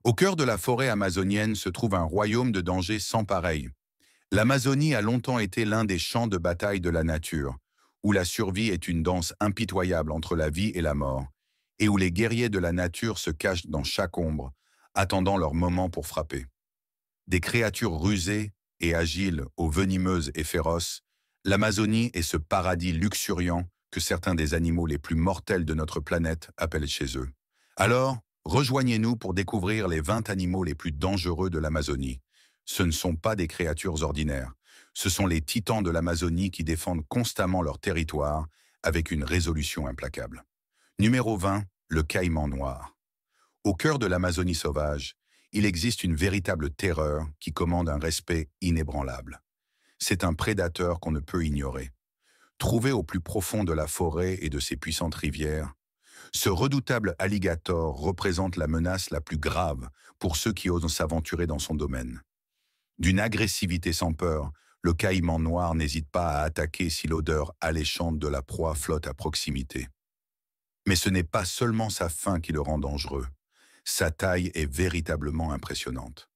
Au cœur de la forêt amazonienne se trouve un royaume de dangers sans pareil. L'Amazonie a longtemps été l'un des champs de bataille de la nature, où la survie est une danse impitoyable entre la vie et la mort, et où les guerriers de la nature se cachent dans chaque ombre, attendant leur moment pour frapper. Des créatures rusées et agiles, aux venimeuses et féroces, l'Amazonie est ce paradis luxuriant que certains des animaux les plus mortels de notre planète appellent chez eux. Alors, rejoignez-nous pour découvrir les 20 animaux les plus dangereux de l'Amazonie. Ce ne sont pas des créatures ordinaires. Ce sont les titans de l'Amazonie qui défendent constamment leur territoire avec une résolution implacable. Numéro 20, le caïman noir. Au cœur de l'Amazonie sauvage, il existe une véritable terreur qui commande un respect inébranlable. C'est un prédateur qu'on ne peut ignorer. Trouvé au plus profond de la forêt et de ses puissantes rivières, ce redoutable alligator représente la menace la plus grave pour ceux qui osent s'aventurer dans son domaine. D'une agressivité sans peur, le caïman noir n'hésite pas à attaquer si l'odeur alléchante de la proie flotte à proximité. Mais ce n'est pas seulement sa faim qui le rend dangereux. Sa taille est véritablement impressionnante.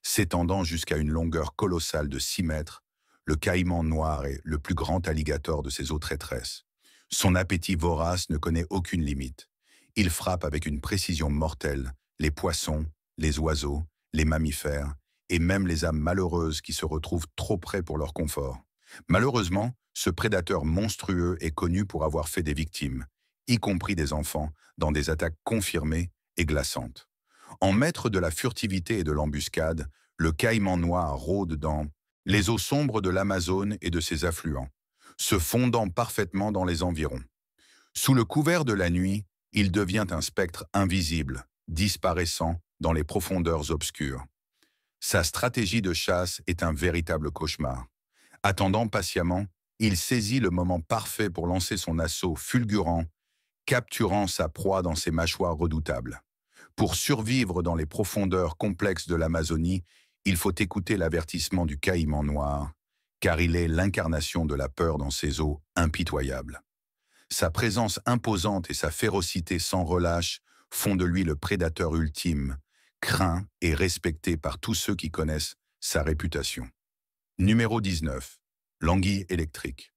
S'étendant jusqu'à une longueur colossale de 6 mètres, le caïman noir est le plus grand alligator de ses eaux traîtresses. Son appétit vorace ne connaît aucune limite. Il frappe avec une précision mortelle les poissons, les oiseaux, les mammifères et même les âmes malheureuses qui se retrouvent trop près pour leur confort. Malheureusement, ce prédateur monstrueux est connu pour avoir fait des victimes, y compris des enfants, dans des attaques confirmées et glaçantes. En maître de la furtivité et de l'embuscade, le caïman noir rôde dans les eaux sombres de l'Amazone et de ses affluents, se fondant parfaitement dans les environs. Sous le couvert de la nuit, il devient un spectre invisible, disparaissant dans les profondeurs obscures. Sa stratégie de chasse est un véritable cauchemar. Attendant patiemment, il saisit le moment parfait pour lancer son assaut fulgurant, capturant sa proie dans ses mâchoires redoutables. Pour survivre dans les profondeurs complexes de l'Amazonie, il faut écouter l'avertissement du caïman noir, car il est l'incarnation de la peur dans ces eaux impitoyables. Sa présence imposante et sa férocité sans relâche font de lui le prédateur ultime, craint et respecté par tous ceux qui connaissent sa réputation. Numéro 19. L'anguille électrique.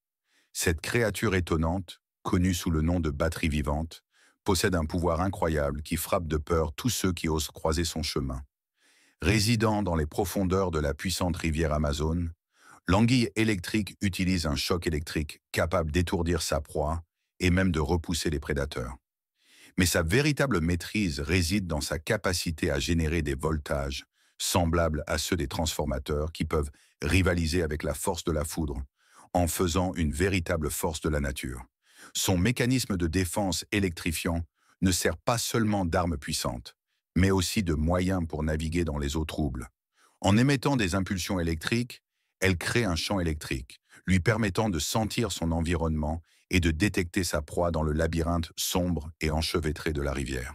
Cette créature étonnante, connue sous le nom de batterie vivante, possède un pouvoir incroyable qui frappe de peur tous ceux qui osent croiser son chemin. Résidant dans les profondeurs de la puissante rivière Amazone, l'anguille électrique utilise un choc électrique capable d'étourdir sa proie et même de repousser les prédateurs. Mais sa véritable maîtrise réside dans sa capacité à générer des voltages semblables à ceux des transformateurs qui peuvent rivaliser avec la force de la foudre, en faisant une véritable force de la nature. Son mécanisme de défense électrifiant ne sert pas seulement d'arme puissante, mais aussi de moyen pour naviguer dans les eaux troubles. En émettant des impulsions électriques, elle crée un champ électrique, lui permettant de sentir son environnement et de détecter sa proie dans le labyrinthe sombre et enchevêtré de la rivière.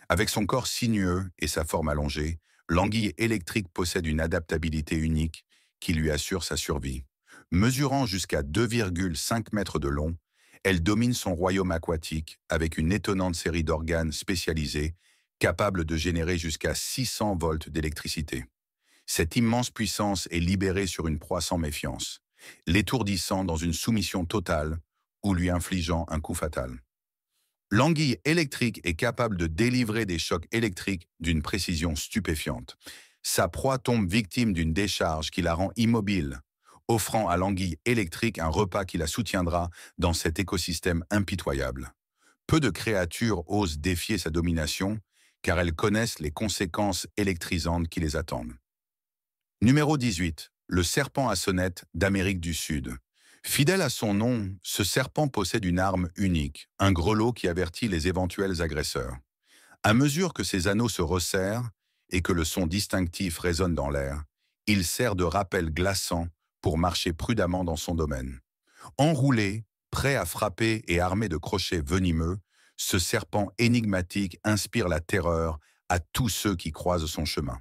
Avec son corps sinueux et sa forme allongée, l'anguille électrique possède une adaptabilité unique qui lui assure sa survie. Mesurant jusqu'à 2,5 mètres de long, elle domine son royaume aquatique avec une étonnante série d'organes spécialisés capables de générer jusqu'à 600 volts d'électricité. Cette immense puissance est libérée sur une proie sans méfiance, l'étourdissant dans une soumission totale ou lui infligeant un coup fatal. L'anguille électrique est capable de délivrer des chocs électriques d'une précision stupéfiante. Sa proie tombe victime d'une décharge qui la rend immobile, offrant à l'anguille électrique un repas qui la soutiendra dans cet écosystème impitoyable. Peu de créatures osent défier sa domination, car elles connaissent les conséquences électrisantes qui les attendent. Numéro 18. Le serpent à sonnette d'Amérique du Sud. Fidèle à son nom, ce serpent possède une arme unique, un grelot qui avertit les éventuels agresseurs. À mesure que ses anneaux se resserrent et que le son distinctif résonne dans l'air, il sert de rappel glaçant pour marcher prudemment dans son domaine. Enroulé, prêt à frapper et armé de crochets venimeux, ce serpent énigmatique inspire la terreur à tous ceux qui croisent son chemin.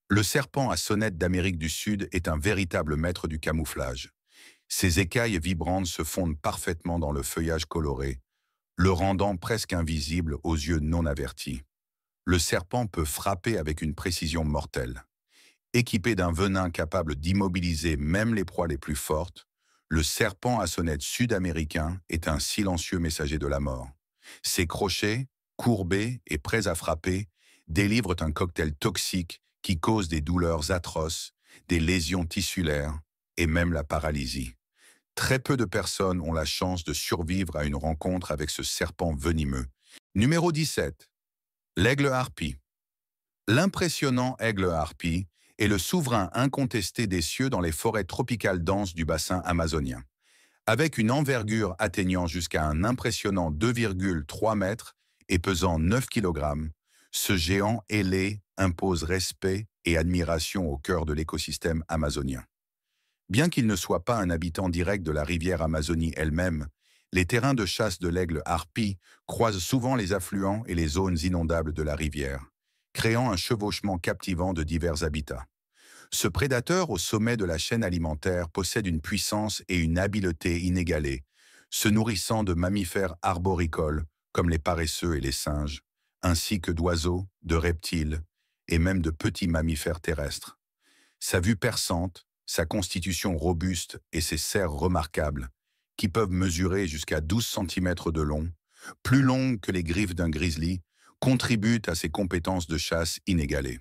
Le serpent à sonnette d'Amérique du Sud est un véritable maître du camouflage. Ses écailles vibrantes se fondent parfaitement dans le feuillage coloré, le rendant presque invisible aux yeux non avertis. le serpent peut frapper avec une précision mortelle. Équipé d'un venin capable d'immobiliser même les proies les plus fortes, le serpent à sonnette sud-américain est un silencieux messager de la mort. Ses crochets, courbés et prêts à frapper, délivrent un cocktail toxique qui cause des douleurs atroces, des lésions tissulaires et même la paralysie. Très peu de personnes ont la chance de survivre à une rencontre avec ce serpent venimeux. Numéro 17. L'aigle harpie. L'impressionnant aigle harpie est le souverain incontesté des cieux dans les forêts tropicales denses du bassin amazonien. Avec une envergure atteignant jusqu'à un impressionnant 2,3 mètres et pesant 9 kg, ce géant ailé impose respect et admiration au cœur de l'écosystème amazonien. Bien qu'il ne soit pas un habitant direct de la rivière Amazonie elle-même, les terrains de chasse de l'aigle harpie croisent souvent les affluents et les zones inondables de la rivière, créant un chevauchement captivant de divers habitats. Ce prédateur au sommet de la chaîne alimentaire possède une puissance et une habileté inégalées, se nourrissant de mammifères arboricoles comme les paresseux et les singes, ainsi que d'oiseaux, de reptiles et même de petits mammifères terrestres. Sa vue perçante, sa constitution robuste et ses serres remarquables, qui peuvent mesurer jusqu'à 12 cm de long, plus longues que les griffes d'un grizzly, contribuent à ses compétences de chasse inégalées.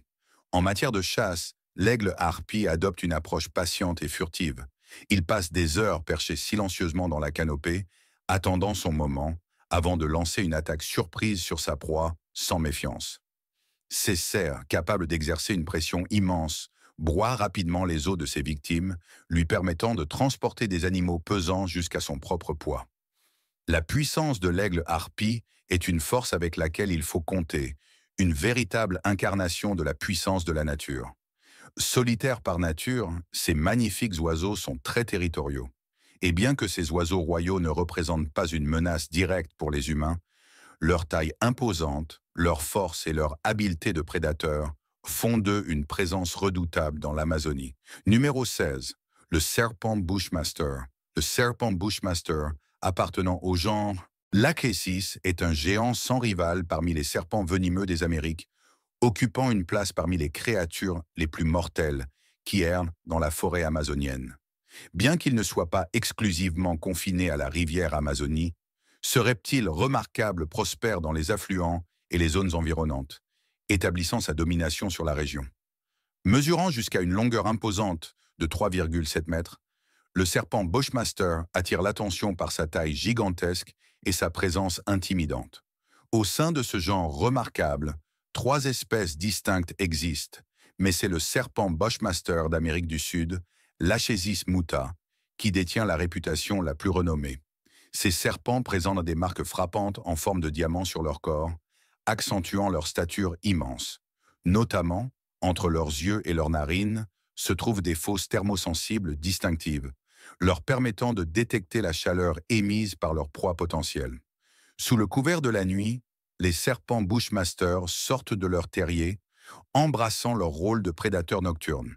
En matière de chasse, l'aigle harpie adopte une approche patiente et furtive. Il passe des heures perché silencieusement dans la canopée, attendant son moment, avant de lancer une attaque surprise sur sa proie, sans méfiance. Ses serres, capables d'exercer une pression immense, broient rapidement les os de ses victimes, lui permettant de transporter des animaux pesants jusqu'à son propre poids. La puissance de l'aigle harpie est une force avec laquelle il faut compter, une véritable incarnation de la puissance de la nature. Solitaires par nature, ces magnifiques oiseaux sont très territoriaux. Et bien que ces oiseaux royaux ne représentent pas une menace directe pour les humains, leur taille imposante, leur force et leur habileté de prédateur font d'eux une présence redoutable dans l'Amazonie. Numéro 16. Le serpent bushmaster. Le serpent bushmaster, appartenant au genre Lachesis, est un géant sans rival parmi les serpents venimeux des Amériques, occupant une place parmi les créatures les plus mortelles qui errent dans la forêt amazonienne. Bien qu'il ne soit pas exclusivement confiné à la rivière Amazonie, ce reptile remarquable prospère dans les affluents et les zones environnantes, établissant sa domination sur la région. Mesurant jusqu'à une longueur imposante de 3,7 mètres, le serpent bushmaster attire l'attention par sa taille gigantesque et sa présence intimidante. Au sein de ce genre remarquable, 3 espèces distinctes existent, mais c'est le serpent bushmaster d'Amérique du Sud, Lachesis muta, qui détient la réputation la plus renommée. Ces serpents présentent des marques frappantes en forme de diamant sur leur corps, accentuant leur stature immense. Notamment, entre leurs yeux et leurs narines, se trouvent des fosses thermosensibles distinctives, leur permettant de détecter la chaleur émise par leur proie potentielle. Sous le couvert de la nuit, les serpents bushmaster sortent de leur terrier, embrassant leur rôle de prédateurs nocturnes.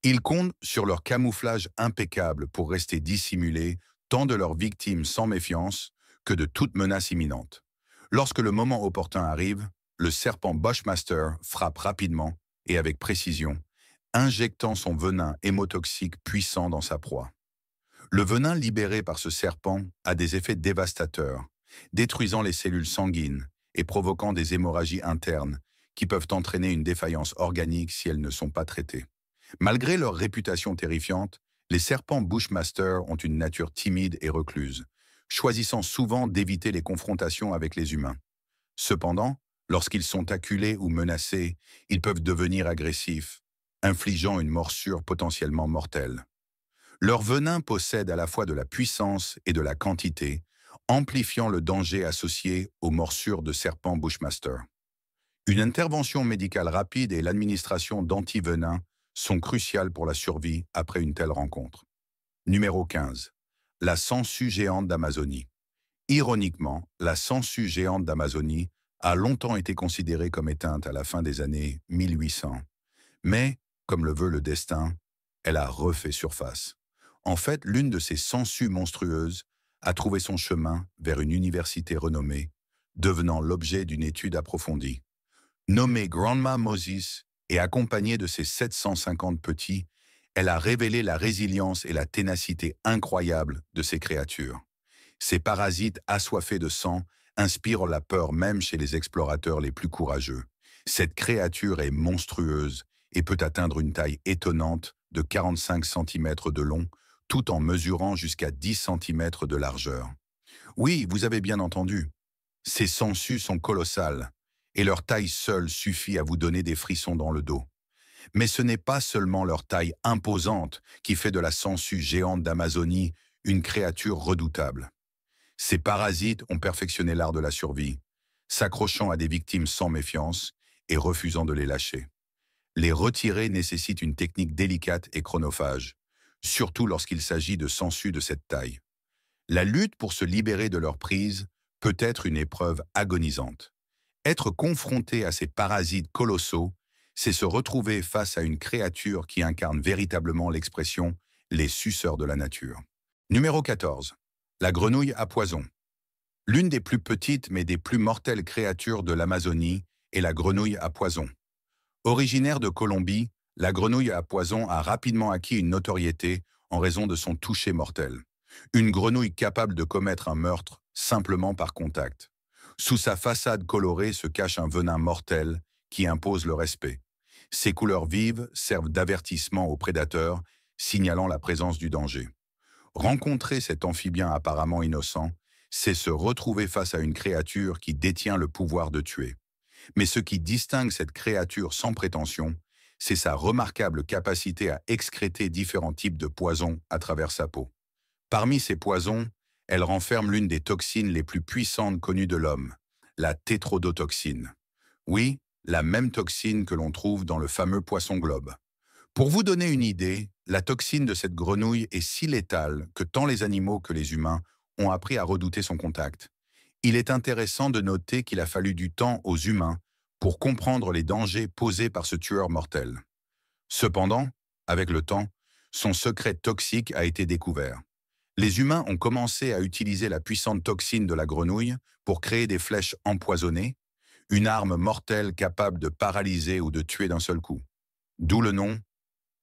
Ils comptent sur leur camouflage impeccable pour rester dissimulés tant de leurs victimes sans méfiance que de toute menace imminente. Lorsque le moment opportun arrive, le serpent bushmaster frappe rapidement et avec précision, injectant son venin hémotoxique puissant dans sa proie. Le venin libéré par ce serpent a des effets dévastateurs, détruisant les cellules sanguines et provoquant des hémorragies internes qui peuvent entraîner une défaillance organique si elles ne sont pas traitées. Malgré leur réputation terrifiante, les serpents bushmaster ont une nature timide et recluse, choisissant souvent d'éviter les confrontations avec les humains. Cependant, lorsqu'ils sont acculés ou menacés, ils peuvent devenir agressifs, infligeant une morsure potentiellement mortelle. Leur venin possède à la fois de la puissance et de la quantité, amplifiant le danger associé aux morsures de serpents bushmaster. Une intervention médicale rapide et l'administration d'antivenins sont cruciales pour la survie après une telle rencontre. Numéro 15. La sangsue géante d'Amazonie. Ironiquement, la sangsue géante d'Amazonie a longtemps été considérée comme éteinte à la fin des années 1800. Mais, comme le veut le destin, elle a refait surface. En fait, l'une de ces sangsues monstrueuses a trouvé son chemin vers une université renommée, devenant l'objet d'une étude approfondie. Nommée Grandma Moses et accompagnée de ses 750 petits, elle a révélé la résilience et la ténacité incroyables de ces créatures. Ces parasites assoiffés de sang inspirent la peur même chez les explorateurs les plus courageux. Cette créature est monstrueuse et peut atteindre une taille étonnante de 45 cm de long, tout en mesurant jusqu'à 10 cm de largeur. Oui, vous avez bien entendu. Ces sangsues sont colossales, et leur taille seule suffit à vous donner des frissons dans le dos. Mais ce n'est pas seulement leur taille imposante qui fait de la sangsue géante d'Amazonie une créature redoutable. Ces parasites ont perfectionné l'art de la survie, s'accrochant à des victimes sans méfiance et refusant de les lâcher. Les retirer nécessite une technique délicate et chronophage, surtout lorsqu'il s'agit de sangsues de cette taille. La lutte pour se libérer de leur prise peut être une épreuve agonisante. Être confronté à ces parasites colossaux, c'est se retrouver face à une créature qui incarne véritablement l'expression « les suceurs de la nature ». Numéro 14. La grenouille à poison. L'une des plus petites mais des plus mortelles créatures de l'Amazonie est la grenouille à poison. Originaire de Colombie, la grenouille à poison a rapidement acquis une notoriété en raison de son toucher mortel. Une grenouille capable de commettre un meurtre simplement par contact. Sous sa façade colorée se cache un venin mortel qui impose le respect. Ses couleurs vives servent d'avertissement aux prédateurs, signalant la présence du danger. Rencontrer cet amphibien apparemment innocent, c'est se retrouver face à une créature qui détient le pouvoir de tuer. Mais ce qui distingue cette créature sans prétention, c'est sa remarquable capacité à excréter différents types de poisons à travers sa peau. Parmi ces poisons, elle renferme l'une des toxines les plus puissantes connues de l'homme, la tétrodotoxine. Oui, la même toxine que l'on trouve dans le fameux poisson globe. Pour vous donner une idée, la toxine de cette grenouille est si létale que tant les animaux que les humains ont appris à redouter son contact. Il est intéressant de noter qu'il a fallu du temps aux humains pour comprendre les dangers posés par ce tueur mortel. Cependant, avec le temps, son secret toxique a été découvert. Les humains ont commencé à utiliser la puissante toxine de la grenouille pour créer des flèches empoisonnées, une arme mortelle capable de paralyser ou de tuer d'un seul coup. D'où le nom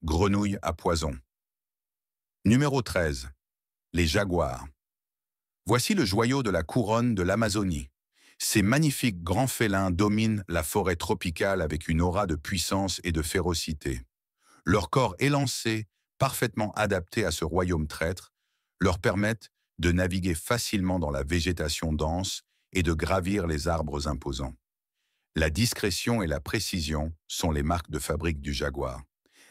grenouille à poison. Numéro 13. Les jaguars. Voici le joyau de la couronne de l'Amazonie. Ces magnifiques grands félins dominent la forêt tropicale avec une aura de puissance et de férocité. Leur corps élancé, parfaitement adapté à ce royaume traître, leur permettent de naviguer facilement dans la végétation dense et de gravir les arbres imposants. La discrétion et la précision sont les marques de fabrique du jaguar.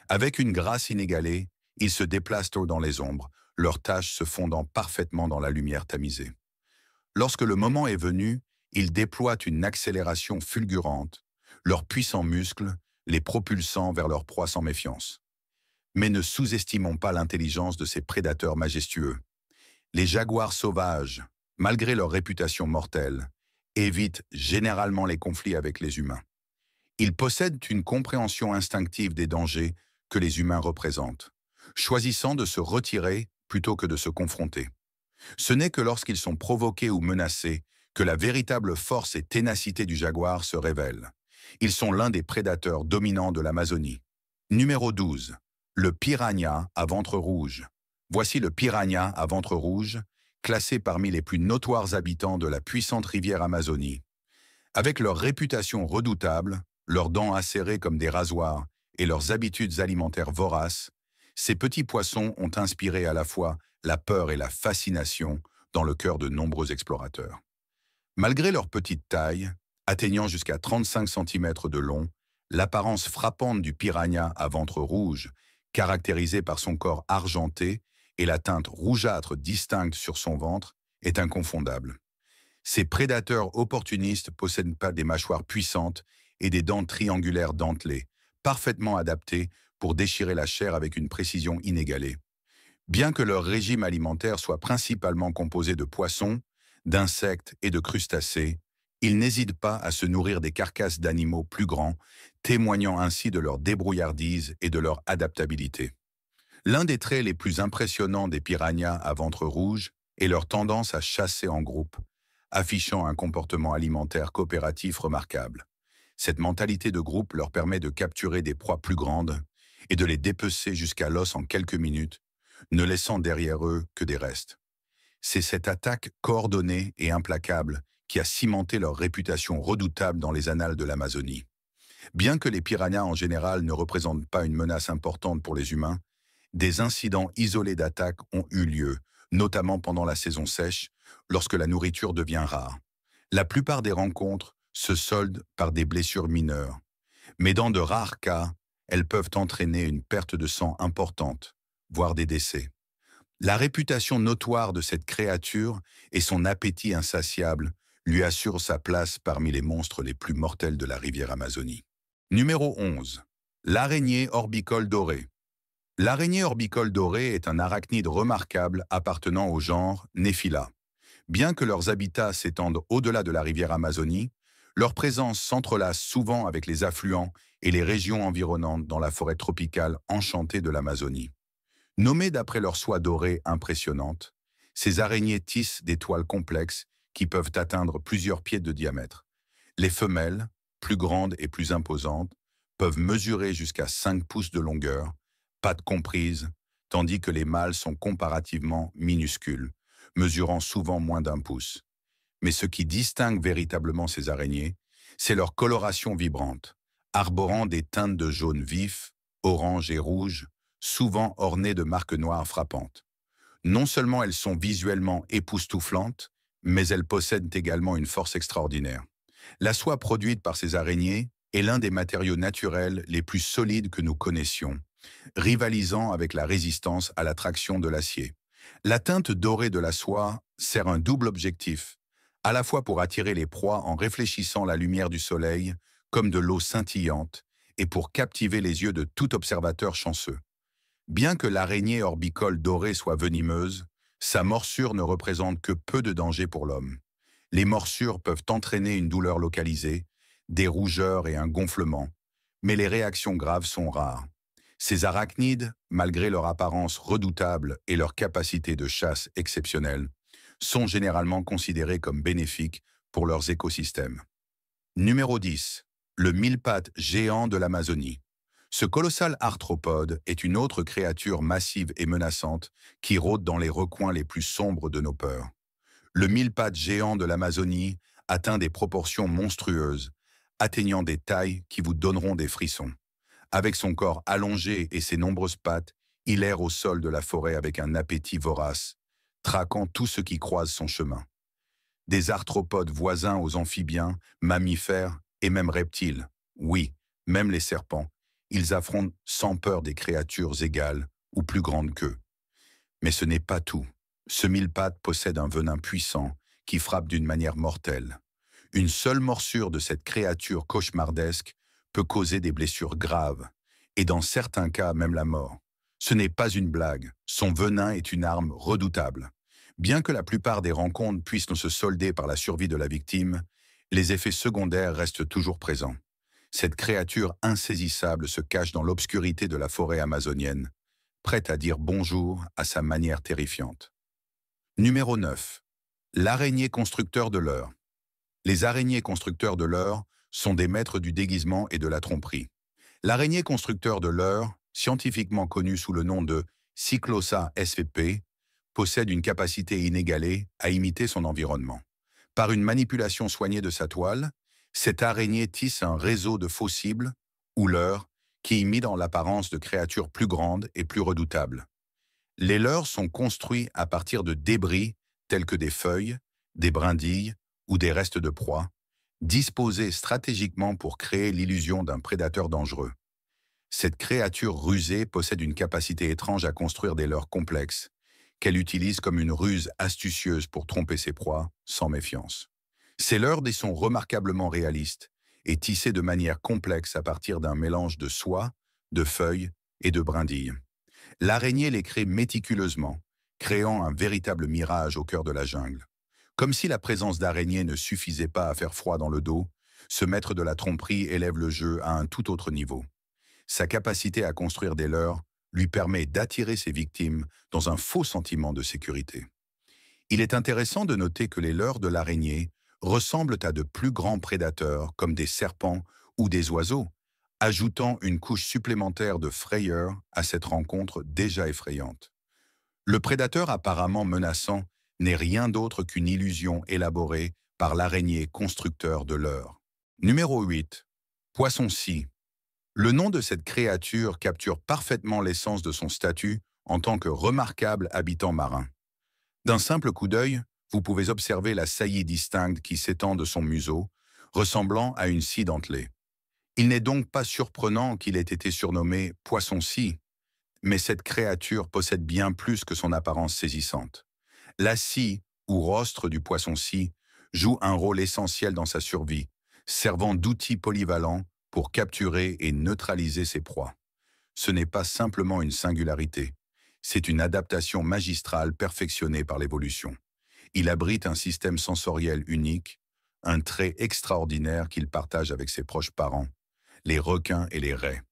Avec une grâce inégalée, ils se déplacent tôt dans les ombres, leurs taches se fondant parfaitement dans la lumière tamisée. Lorsque le moment est venu, ils déploient une accélération fulgurante, leurs puissants muscles les propulsant vers leur proie sans méfiance. Mais ne sous-estimons pas l'intelligence de ces prédateurs majestueux. Les jaguars sauvages, malgré leur réputation mortelle, évitent généralement les conflits avec les humains. Ils possèdent une compréhension instinctive des dangers que les humains représentent, choisissant de se retirer plutôt que de se confronter. Ce n'est que lorsqu'ils sont provoqués ou menacés que la véritable force et ténacité du jaguar se révèlent. Ils sont l'un des prédateurs dominants de l'Amazonie. Numéro 12. Le piranha à ventre rouge. Voici le piranha à ventre rouge, classé parmi les plus notoires habitants de la puissante rivière Amazonie. Avec leur réputation redoutable, leurs dents acérées comme des rasoirs et leurs habitudes alimentaires voraces, ces petits poissons ont inspiré à la fois la peur et la fascination dans le cœur de nombreux explorateurs. Malgré leur petite taille, atteignant jusqu'à 35 cm de long, l'apparence frappante du piranha à ventre rouge, caractérisée par son corps argenté et la teinte rougeâtre distincte sur son ventre, est inconfondable. Ces prédateurs opportunistes possèdent pas des mâchoires puissantes et des dents triangulaires dentelées, parfaitement adaptées pour déchirer la chair avec une précision inégalée. Bien que leur régime alimentaire soit principalement composé de poissons, d'insectes et de crustacés, ils n'hésitent pas à se nourrir des carcasses d'animaux plus grands, témoignant ainsi de leur débrouillardise et de leur adaptabilité. L'un des traits les plus impressionnants des piranhas à ventre rouge est leur tendance à chasser en groupe, affichant un comportement alimentaire coopératif remarquable. Cette mentalité de groupe leur permet de capturer des proies plus grandes et de les dépecer jusqu'à l'os en quelques minutes, ne laissant derrière eux que des restes. C'est cette attaque coordonnée et implacable qui a cimenté leur réputation redoutable dans les annales de l'Amazonie. Bien que les piranhas en général ne représentent pas une menace importante pour les humains, des incidents isolés d'attaque ont eu lieu, notamment pendant la saison sèche, lorsque la nourriture devient rare. La plupart des rencontres se soldent par des blessures mineures, mais dans de rares cas, elles peuvent entraîner une perte de sang importante, voire des décès. La réputation notoire de cette créature et son appétit insatiable lui assurent sa place parmi les monstres les plus mortels de la rivière Amazonie. Numéro 11. L'araignée orbicole dorée. L'araignée orbicole dorée est un arachnide remarquable appartenant au genre Nephila. Bien que leurs habitats s'étendent au-delà de la rivière Amazonie, leur présence s'entrelace souvent avec les affluents et les régions environnantes dans la forêt tropicale enchantée de l'Amazonie. Nommées d'après leur soie dorée impressionnante, ces araignées tissent des toiles complexes qui peuvent atteindre plusieurs pieds de diamètre. Les femelles, plus grandes et plus imposantes, peuvent mesurer jusqu'à 5 pouces de longueur, pattes comprises, tandis que les mâles sont comparativement minuscules, mesurant souvent moins d'1 pouce. Mais ce qui distingue véritablement ces araignées, c'est leur coloration vibrante, arborant des teintes de jaune vif, orange et rouge, souvent ornées de marques noires frappantes. Non seulement elles sont visuellement époustouflantes, mais elles possèdent également une force extraordinaire. La soie produite par ces araignées est l'un des matériaux naturels les plus solides que nous connaissions, rivalisant avec la résistance à la traction de l'acier. La teinte dorée de la soie sert un double objectif, à la fois pour attirer les proies en réfléchissant la lumière du soleil, comme de l'eau scintillante, et pour captiver les yeux de tout observateur chanceux. Bien que l'araignée orbicole dorée soit venimeuse, sa morsure ne représente que peu de danger pour l'homme. Les morsures peuvent entraîner une douleur localisée, des rougeurs et un gonflement, mais les réactions graves sont rares. Ces arachnides, malgré leur apparence redoutable et leur capacité de chasse exceptionnelle, sont généralement considérés comme bénéfiques pour leurs écosystèmes. Numéro 10. Le mille-pattes géant de l'Amazonie. Ce colossal arthropode est une autre créature massive et menaçante qui rôde dans les recoins les plus sombres de nos peurs. Le mille-pattes géant de l'Amazonie atteint des proportions monstrueuses, atteignant des tailles qui vous donneront des frissons. Avec son corps allongé et ses nombreuses pattes, il erre au sol de la forêt avec un appétit vorace, traquant tout ce qui croise son chemin. Des arthropodes voisins aux amphibiens, mammifères et même reptiles. Oui, même les serpents. Ils affrontent sans peur des créatures égales ou plus grandes qu'eux. Mais ce n'est pas tout. Ce mille-pattes possède un venin puissant qui frappe d'une manière mortelle. Une seule morsure de cette créature cauchemardesque peut causer des blessures graves, et dans certains cas même la mort. Ce n'est pas une blague, son venin est une arme redoutable. Bien que la plupart des rencontres puissent se solder par la survie de la victime, les effets secondaires restent toujours présents. Cette créature insaisissable se cache dans l'obscurité de la forêt amazonienne, prête à dire bonjour à sa manière terrifiante. Numéro 9. L'araignée constructeur de leurre. Les araignées constructeurs de leurre sont des maîtres du déguisement et de la tromperie. L'araignée constructeur de leurre, scientifiquement connue sous le nom de Cyclosa svp, possède une capacité inégalée à imiter son environnement. Par une manipulation soignée de sa toile, cette araignée tisse un réseau de faux cibles, ou leurres, qui imitent dans l'apparence de créatures plus grandes et plus redoutables. Les leurres sont construits à partir de débris tels que des feuilles, des brindilles ou des restes de proie, disposés stratégiquement pour créer l'illusion d'un prédateur dangereux. Cette créature rusée possède une capacité étrange à construire des leurres complexes, qu'elle utilise comme une ruse astucieuse pour tromper ses proies, sans méfiance. Ces leurres sont remarquablement réalistes et tissées de manière complexe à partir d'un mélange de soie, de feuilles et de brindilles. L'araignée les crée méticuleusement, créant un véritable mirage au cœur de la jungle. Comme si la présence d'araignées ne suffisait pas à faire froid dans le dos, ce maître de la tromperie élève le jeu à un tout autre niveau. Sa capacité à construire des leurres lui permet d'attirer ses victimes dans un faux sentiment de sécurité. Il est intéressant de noter que les leurres de l'araignée ressemblent à de plus grands prédateurs comme des serpents ou des oiseaux, ajoutant une couche supplémentaire de frayeur à cette rencontre déjà effrayante. Le prédateur apparemment menaçant n'est rien d'autre qu'une illusion élaborée par l'araignée constructeur de leurre. Numéro 8. Poisson-scie. Le nom de cette créature capture parfaitement l'essence de son statut en tant que remarquable habitant marin. D'un simple coup d'œil, vous pouvez observer la saillie distincte qui s'étend de son museau, ressemblant à une scie dentelée. Il n'est donc pas surprenant qu'il ait été surnommé poisson-scie, mais cette créature possède bien plus que son apparence saisissante. La scie, ou rostre du poisson-scie, joue un rôle essentiel dans sa survie, servant d'outil polyvalent pour capturer et neutraliser ses proies. Ce n'est pas simplement une singularité, c'est une adaptation magistrale perfectionnée par l'évolution. Il abrite un système sensoriel unique, un trait extraordinaire qu'il partage avec ses proches parents, les requins et les raies.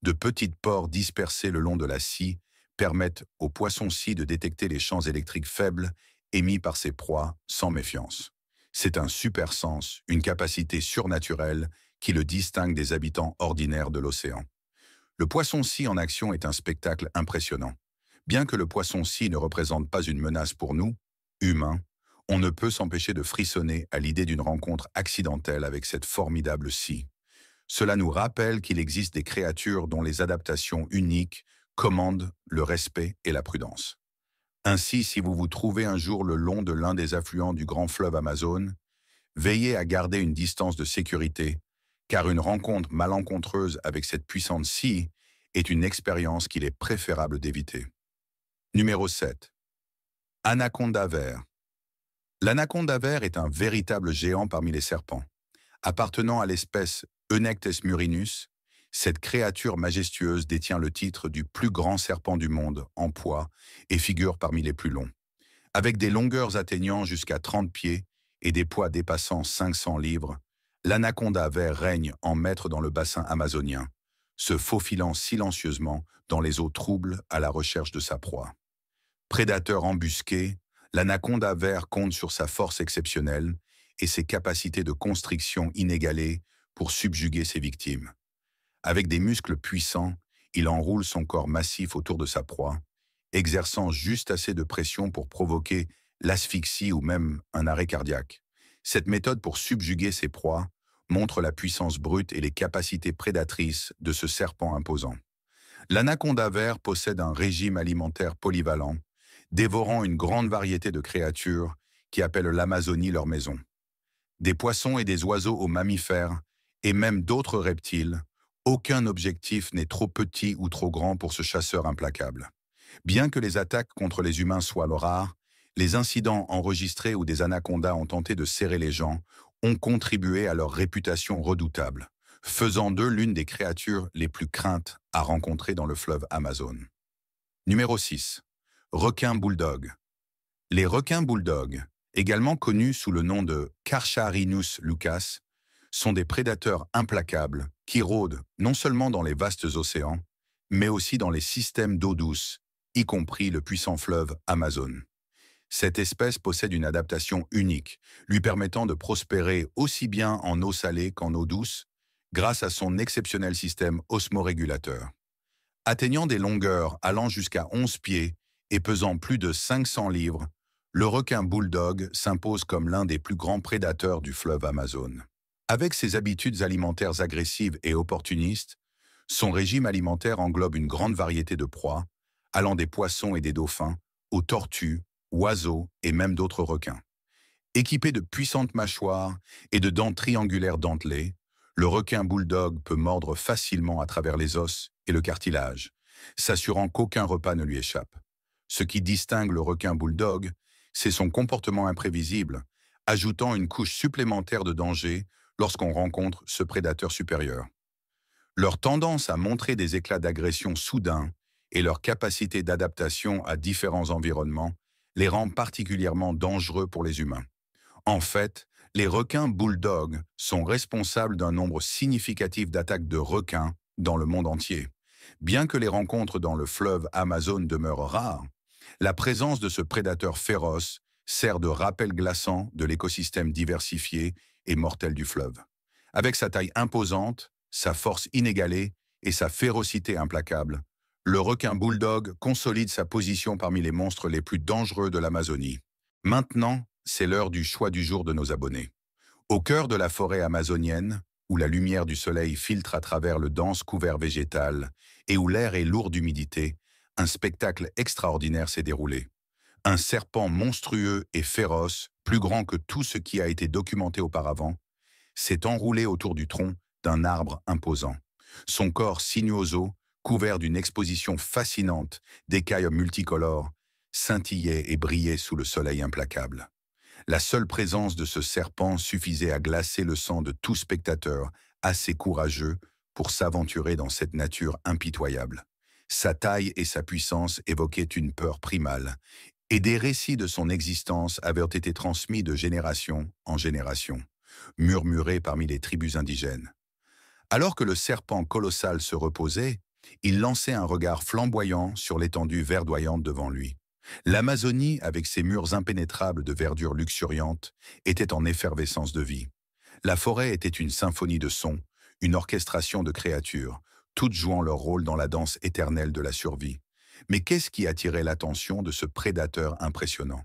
De petites pores dispersées le long de la scie permettent aux poissons-scie de détecter les champs électriques faibles émis par ses proies sans méfiance. C'est un super sens, une capacité surnaturelle qui le distingue des habitants ordinaires de l'océan. Le poisson-scie en action est un spectacle impressionnant. Bien que le poisson-scie ne représente pas une menace pour nous, humains, on ne peut s'empêcher de frissonner à l'idée d'une rencontre accidentelle avec cette formidable scie. Cela nous rappelle qu'il existe des créatures dont les adaptations uniques commandent le respect et la prudence. Ainsi, si vous vous trouvez un jour le long de l'un des affluents du grand fleuve Amazone, veillez à garder une distance de sécurité, car une rencontre malencontreuse avec cette puissante scie est une expérience qu'il est préférable d'éviter. Numéro 7. Anaconda vert. L'anaconda vert est un véritable géant parmi les serpents. Appartenant à l'espèce Eunectes murinus, cette créature majestueuse détient le titre du plus grand serpent du monde en poids et figure parmi les plus longs. Avec des longueurs atteignant jusqu'à 30 pieds et des poids dépassant 500 livres, l'anaconda vert règne en maître dans le bassin amazonien, se faufilant silencieusement dans les eaux troubles à la recherche de sa proie. Prédateur embusqué, l'anaconda vert compte sur sa force exceptionnelle et ses capacités de constriction inégalées pour subjuguer ses victimes. Avec des muscles puissants, il enroule son corps massif autour de sa proie, exerçant juste assez de pression pour provoquer l'asphyxie ou même un arrêt cardiaque. Cette méthode pour subjuguer ses proies montre la puissance brute et les capacités prédatrices de ce serpent imposant. L'anaconda vert possède un régime alimentaire polyvalent, dévorant une grande variété de créatures qui appellent l'Amazonie leur maison. Des poissons et des oiseaux aux mammifères, et même d'autres reptiles, aucun objectif n'est trop petit ou trop grand pour ce chasseur implacable. Bien que les attaques contre les humains soient rares, les incidents enregistrés où des anacondas ont tenté de serrer les gens ont contribué à leur réputation redoutable, faisant d'eux l'une des créatures les plus craintes à rencontrer dans le fleuve Amazone. Numéro 6. Requin bulldog. Les requins bulldog, également connus sous le nom de Carcharinus lucas, sont des prédateurs implacables qui rôdent non seulement dans les vastes océans, mais aussi dans les systèmes d'eau douce, y compris le puissant fleuve Amazone. Cette espèce possède une adaptation unique, lui permettant de prospérer aussi bien en eau salée qu'en eau douce, grâce à son exceptionnel système osmorégulateur. Atteignant des longueurs allant jusqu'à 11 pieds et pesant plus de 500 livres, le requin bulldog s'impose comme l'un des plus grands prédateurs du fleuve Amazone. Avec ses habitudes alimentaires agressives et opportunistes, son régime alimentaire englobe une grande variété de proies, allant des poissons et des dauphins, aux tortues, oiseaux et même d'autres requins. Équipé de puissantes mâchoires et de dents triangulaires dentelées, le requin bulldog peut mordre facilement à travers les os et le cartilage, s'assurant qu'aucun repas ne lui échappe. Ce qui distingue le requin bulldog, c'est son comportement imprévisible, ajoutant une couche supplémentaire de danger lorsqu'on rencontre ce prédateur supérieur. Leur tendance à montrer des éclats d'agression soudains et leur capacité d'adaptation à différents environnements les rend particulièrement dangereux pour les humains. En fait, les requins bulldogs sont responsables d'un nombre significatif d'attaques de requins dans le monde entier. Bien que les rencontres dans le fleuve Amazone demeurent rares, la présence de ce prédateur féroce sert de rappel glaçant de l'écosystème diversifié et mortel du fleuve. Avec sa taille imposante, sa force inégalée et sa férocité implacable, le requin bulldog consolide sa position parmi les monstres les plus dangereux de l'Amazonie. Maintenant, c'est l'heure du choix du jour de nos abonnés. Au cœur de la forêt amazonienne, où la lumière du soleil filtre à travers le dense couvert végétal et où l'air est lourd d'humidité, un spectacle extraordinaire s'est déroulé. Un serpent monstrueux et féroce, plus grand que tout ce qui a été documenté auparavant, s'est enroulé autour du tronc d'un arbre imposant. Son corps sinuoso, couvert d'une exposition fascinante d'écailles multicolores, scintillait et brillait sous le soleil implacable. La seule présence de ce serpent suffisait à glacer le sang de tout spectateur assez courageux pour s'aventurer dans cette nature impitoyable. Sa taille et sa puissance évoquaient une peur primale, et des récits de son existence avaient été transmis de génération en génération, murmurés parmi les tribus indigènes. Alors que le serpent colossal se reposait, il lançait un regard flamboyant sur l'étendue verdoyante devant lui. L'Amazonie, avec ses murs impénétrables de verdure luxuriante, était en effervescence de vie. La forêt était une symphonie de sons, une orchestration de créatures, toutes jouant leur rôle dans la danse éternelle de la survie. Mais qu'est-ce qui attirait l'attention de ce prédateur impressionnant?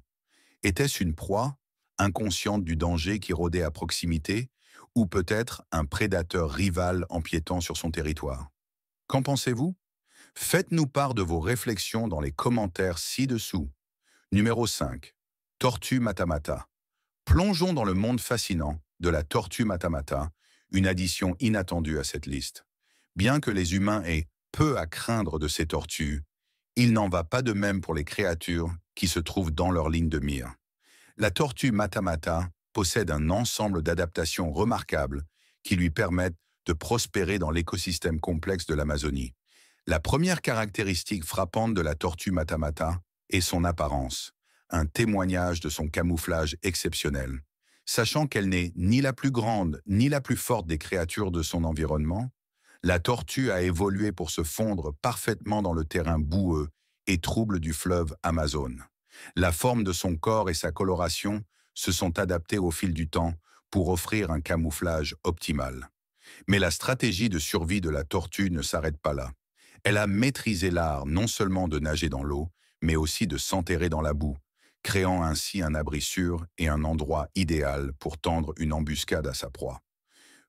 Était-ce une proie, inconsciente du danger qui rôdait à proximité, ou peut-être un prédateur rival empiétant sur son territoire? Qu'en pensez-vous? Faites-nous part de vos réflexions dans les commentaires ci-dessous. Numéro 5. Tortue matamata. Plongeons dans le monde fascinant de la tortue matamata, une addition inattendue à cette liste. Bien que les humains aient peu à craindre de ces tortues, il n'en va pas de même pour les créatures qui se trouvent dans leur ligne de mire. La tortue matamata possède un ensemble d'adaptations remarquables qui lui permettent de prospérer dans l'écosystème complexe de l'Amazonie. La première caractéristique frappante de la tortue matamata est son apparence, un témoignage de son camouflage exceptionnel. Sachant qu'elle n'est ni la plus grande ni la plus forte des créatures de son environnement, la tortue a évolué pour se fondre parfaitement dans le terrain boueux et trouble du fleuve Amazone. La forme de son corps et sa coloration se sont adaptés au fil du temps pour offrir un camouflage optimal. Mais la stratégie de survie de la tortue ne s'arrête pas là. Elle a maîtrisé l'art non seulement de nager dans l'eau, mais aussi de s'enterrer dans la boue, créant ainsi un abri sûr et un endroit idéal pour tendre une embuscade à sa proie.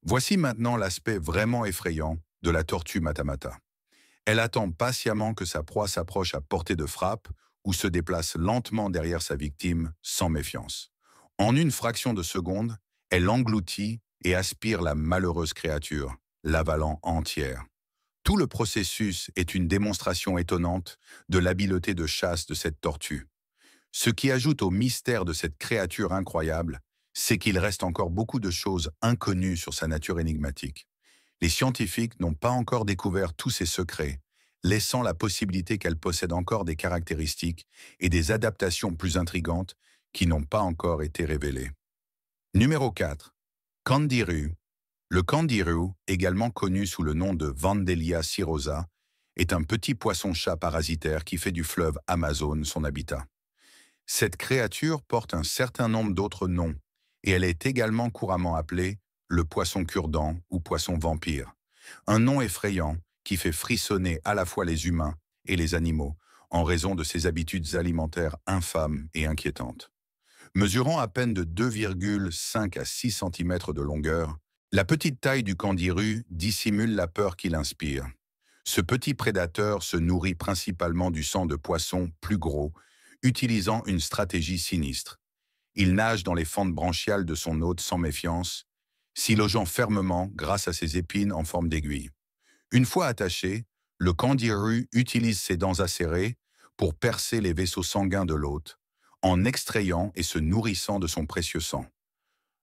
Voici maintenant l'aspect vraiment effrayant de la tortue matamata. Elle attend patiemment que sa proie s'approche à portée de frappe ou se déplace lentement derrière sa victime sans méfiance. En une fraction de seconde, elle engloutit et aspire la malheureuse créature, l'avalant entière. Tout le processus est une démonstration étonnante de l'habileté de chasse de cette tortue. Ce qui ajoute au mystère de cette créature incroyable, c'est qu'il reste encore beaucoup de choses inconnues sur sa nature énigmatique. Les scientifiques n'ont pas encore découvert tous ses secrets, laissant la possibilité qu'elle possède encore des caractéristiques et des adaptations plus intrigantes qui n'ont pas encore été révélées. Numéro 4. Candiru. Le candiru, également connu sous le nom de Vandellia cirrhosa, est un petit poisson-chat parasitaire qui fait du fleuve Amazone son habitat. Cette créature porte un certain nombre d'autres noms, et elle est également couramment appelée le poisson cure-dent ou poisson vampire. Un nom effrayant qui fait frissonner à la fois les humains et les animaux en raison de ses habitudes alimentaires infâmes et inquiétantes. Mesurant à peine de 2,5 à 6 cm de longueur, la petite taille du candiru dissimule la peur qu'il inspire. Ce petit prédateur se nourrit principalement du sang de poissons plus gros, utilisant une stratégie sinistre. Il nage dans les fentes branchiales de son hôte sans méfiance, s'y logeant fermement grâce à ses épines en forme d'aiguille. Une fois attaché, le candiru utilise ses dents acérées pour percer les vaisseaux sanguins de l'hôte, en extrayant et se nourrissant de son précieux sang.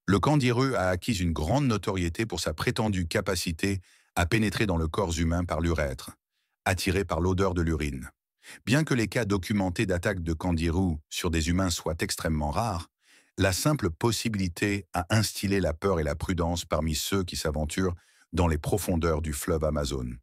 Le candiru a acquis une grande notoriété pour sa prétendue capacité à pénétrer dans le corps humain par l'urètre, attiré par l'odeur de l'urine. Bien que les cas documentés d'attaques de candiru sur des humains soient extrêmement rares, la simple possibilité a instillé la peur et la prudence parmi ceux qui s'aventurent dans les profondeurs du fleuve Amazone.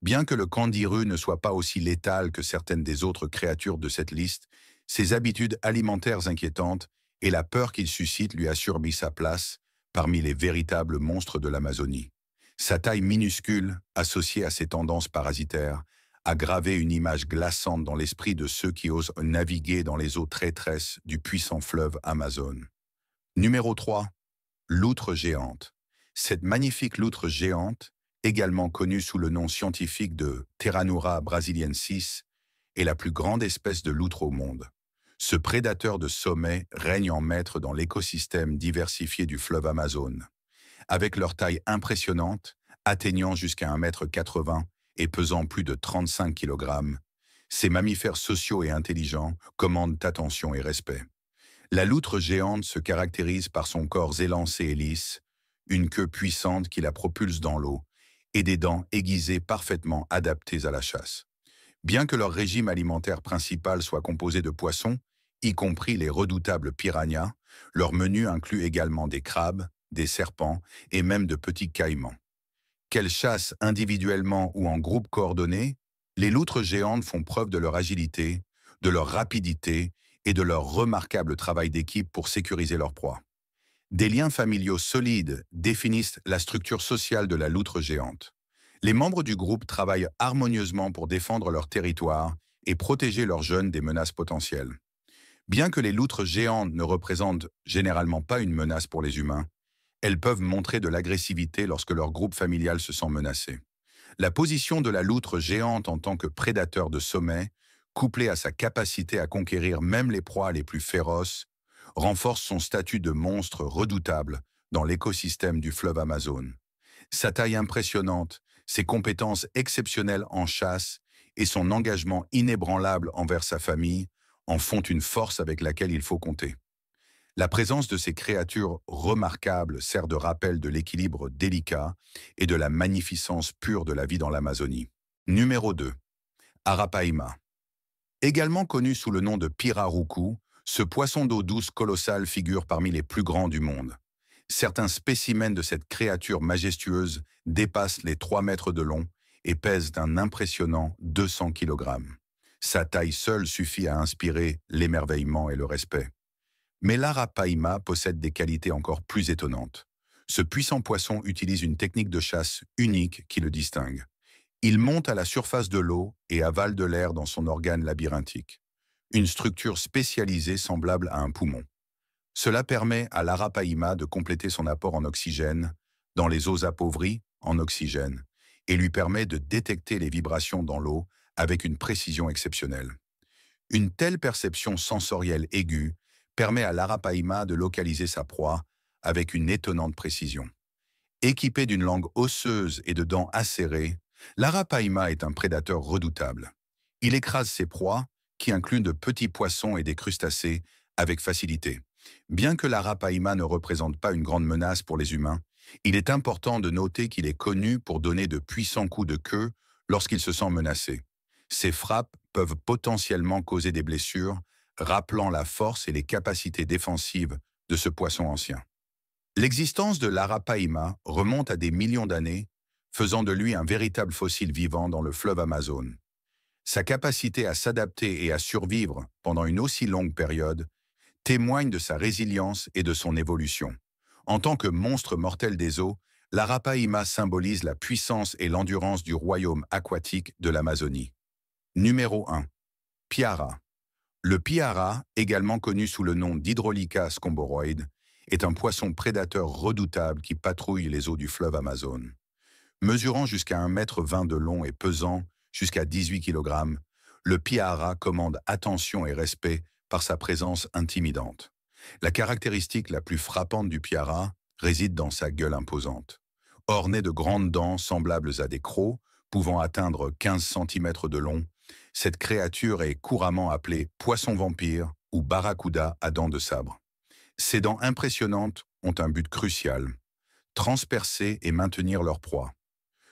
Bien que le candiru ne soit pas aussi létal que certaines des autres créatures de cette liste, ses habitudes alimentaires inquiétantes et la peur qu'il suscite lui assurent mis sa place parmi les véritables monstres de l'Amazonie. Sa taille minuscule, associée à ses tendances parasitaires, a gravé une image glaçante dans l'esprit de ceux qui osent naviguer dans les eaux traîtresses du puissant fleuve Amazon. Numéro 3. Loutre géante. Cette magnifique loutre géante, également connue sous le nom scientifique de Terranura brasiliensis, est la plus grande espèce de loutre au monde. Ce prédateur de sommet règne en maître dans l'écosystème diversifié du fleuve Amazon. Avec leur taille impressionnante, atteignant jusqu'à 1,80 m et pesant plus de 35 kg, ces mammifères sociaux et intelligents commandent attention et respect. La loutre géante se caractérise par son corps élancé et lisse, une queue puissante qui la propulse dans l'eau et des dents aiguisées parfaitement adaptées à la chasse. Bien que leur régime alimentaire principal soit composé de poissons, y compris les redoutables piranhas, leur menu inclut également des crabes, des serpents et même de petits caïmans. Qu'elles chassent individuellement ou en groupe coordonné, les loutres géantes font preuve de leur agilité, de leur rapidité et de leur remarquable travail d'équipe pour sécuriser leur proie. Des liens familiaux solides définissent la structure sociale de la loutre géante. Les membres du groupe travaillent harmonieusement pour défendre leur territoire et protéger leurs jeunes des menaces potentielles. Bien que les loutres géantes ne représentent généralement pas une menace pour les humains, elles peuvent montrer de l'agressivité lorsque leur groupe familial se sent menacé. La position de la loutre géante en tant que prédateur de sommet, couplée à sa capacité à conquérir même les proies les plus féroces, renforce son statut de monstre redoutable dans l'écosystème du fleuve Amazon. Sa taille impressionnante, ses compétences exceptionnelles en chasse et son engagement inébranlable envers sa famille en font une force avec laquelle il faut compter. La présence de ces créatures remarquables sert de rappel de l'équilibre délicat et de la magnificence pure de la vie dans l'Amazonie. Numéro 2. Arapaima. Également connu sous le nom de pirarucu, ce poisson d'eau douce colossal figure parmi les plus grands du monde. Certains spécimens de cette créature majestueuse dépassent les 3 mètres de long et pèsent un impressionnant 200 kg. Sa taille seule suffit à inspirer l'émerveillement et le respect. Mais l'arapaima possède des qualités encore plus étonnantes. Ce puissant poisson utilise une technique de chasse unique qui le distingue. Il monte à la surface de l'eau et avale de l'air dans son organe labyrinthique, une structure spécialisée semblable à un poumon. Cela permet à l'arapaima de compléter son apport en oxygène, dans les eaux appauvries en oxygène, et lui permet de détecter les vibrations dans l'eau avec une précision exceptionnelle. Une telle perception sensorielle aiguë permet à l'arapaima de localiser sa proie avec une étonnante précision. Équipé d'une langue osseuse et de dents acérées, l'arapaima est un prédateur redoutable. Il écrase ses proies, qui incluent de petits poissons et des crustacés, avec facilité. Bien que l'arapaima ne représente pas une grande menace pour les humains, il est important de noter qu'il est connu pour donner de puissants coups de queue lorsqu'il se sent menacé. Ces frappes peuvent potentiellement causer des blessures, rappelant la force et les capacités défensives de ce poisson ancien. L'existence de l'arapaima remonte à des millions d'années, faisant de lui un véritable fossile vivant dans le fleuve Amazon. Sa capacité à s'adapter et à survivre pendant une aussi longue période témoigne de sa résilience et de son évolution. En tant que monstre mortel des eaux, l'arapaima symbolise la puissance et l'endurance du royaume aquatique de l'Amazonie. Numéro 1. Piara. Le piara, également connu sous le nom d'Hydrolica scomboroide, est un poisson prédateur redoutable qui patrouille les eaux du fleuve Amazon. Mesurant jusqu'à 1,20 m de long et pesant jusqu'à 18 kg, le piara commande attention et respect par sa présence intimidante. La caractéristique la plus frappante du piara réside dans sa gueule imposante. Ornée de grandes dents semblables à des crocs, pouvant atteindre 15 cm de long, cette créature est couramment appelée poisson vampire ou barracuda à dents de sabre. Ces dents impressionnantes ont un but crucial: transpercer et maintenir leur proie.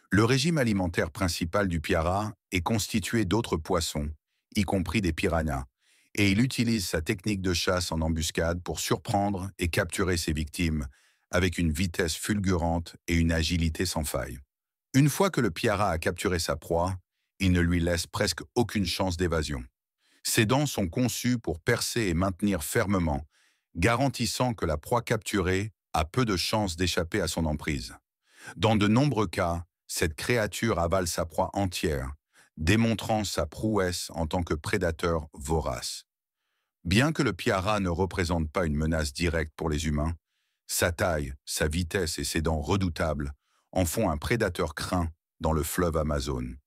Le régime alimentaire principal du piara est constitué d'autres poissons, y compris des piranhas, et il utilise sa technique de chasse en embuscade pour surprendre et capturer ses victimes avec une vitesse fulgurante et une agilité sans faille. Une fois que le piara a capturé sa proie, il ne lui laisse presque aucune chance d'évasion. Ses dents sont conçues pour percer et maintenir fermement, garantissant que la proie capturée a peu de chances d'échapper à son emprise. Dans de nombreux cas, cette créature avale sa proie entière, démontrant sa prouesse en tant que prédateur vorace. Bien que le piara ne représente pas une menace directe pour les humains, sa taille, sa vitesse et ses dents redoutables en font un prédateur craint dans le fleuve Amazone.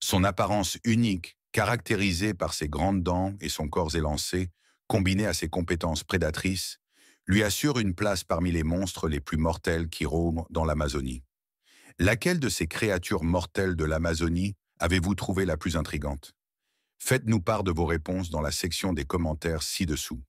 Son apparence unique, caractérisée par ses grandes dents et son corps élancé, combiné à ses compétences prédatrices, lui assure une place parmi les monstres les plus mortels qui rôdent dans l'Amazonie. Laquelle de ces créatures mortelles de l'Amazonie avez-vous trouvé la plus intrigante? Faites-nous part de vos réponses dans la section des commentaires ci-dessous.